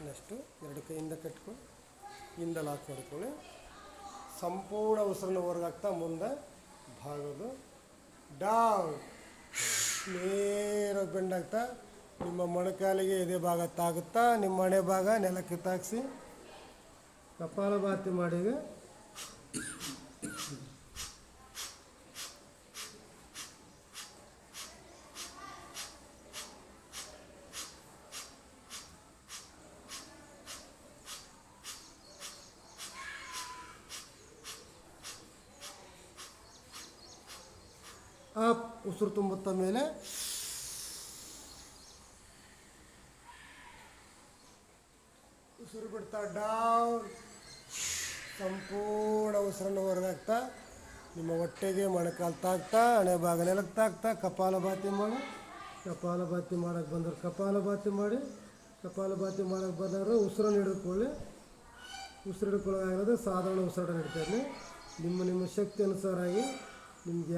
Next 2 ಕೈಯಿಂದ ಕಟ್ಕೊಂಡು ಹಿಂದೆ ಲಾಕ್ ಮಾಡ್ಕೊಳ್ಳಿ. ಸಂಪೂರ್ಣ ಉಸಿರನ್ನು ಹೊರಗಾಗ್ತಾ ಮುಂದೆ ಭಾಗೋದು. ಡೌನ್, ನೇರ ಬೆಂಡಾಗ್ತಾ ನಿಮ್ಮ ಮೊಣಕಾಲಿಗೆ ಎದೆ ಭಾಗ ತಾಗುತ್ತಾ ನಿಮ್ಮ ಹಣೆ ಭಾಗ ನೆಲಕ್ಕೆ ತಾಗಿಸಿ ಕಪಾಲಭಾತಿ ಮಾಡಿ. ಅಪ್, ಉಸಿರು ತುಂಬುತ್ತ ಮೇಲೆ ಉಸಿರು ಬಿಡ್ತಾ ಡೌನ್, ಸಂಪೂರ್ಣ ಉಸಿರನ್ನು ಹೊರಗಾಗ್ತಾ ನಿಮ್ಮ ಹೊಟ್ಟೆಗೆ ಮೊಣಕಾಲು ತಾಗ್ತಾ ಹಣೆ ಭಾಗ ನೆಲಕ್ಕೆ ತಾಗ್ತಾ ಕಪಾಲಭಾತಿ ಮಾಡಿ. ಕಪಾಲಭಾತಿ ಮಾಡೋಕ್ಕೆ ಬಂದವರು ಕಪಾಲಭಾತಿ ಮಾಡಿ. ಕಪಾಲಭಾತಿ ಮಾಡೋಕ್ಕೆ ಬಂದವರು ಉಸಿರನ್ನು ಹಿಡಿದುಕೊಳ್ಳಿ. ಉಸಿರು ಹಿಡ್ಕೊಳ್ಳೋದಾಗಿರೋದು ಸಾಧಾರಣ ಉಸಿರಾಟ ಹಿಡ್ತಾ ಇರಲಿ. ನಿಮ್ಮ ಶಕ್ತಿ ಅನುಸಾರ ಆಗಿ ನಿಮಗೆ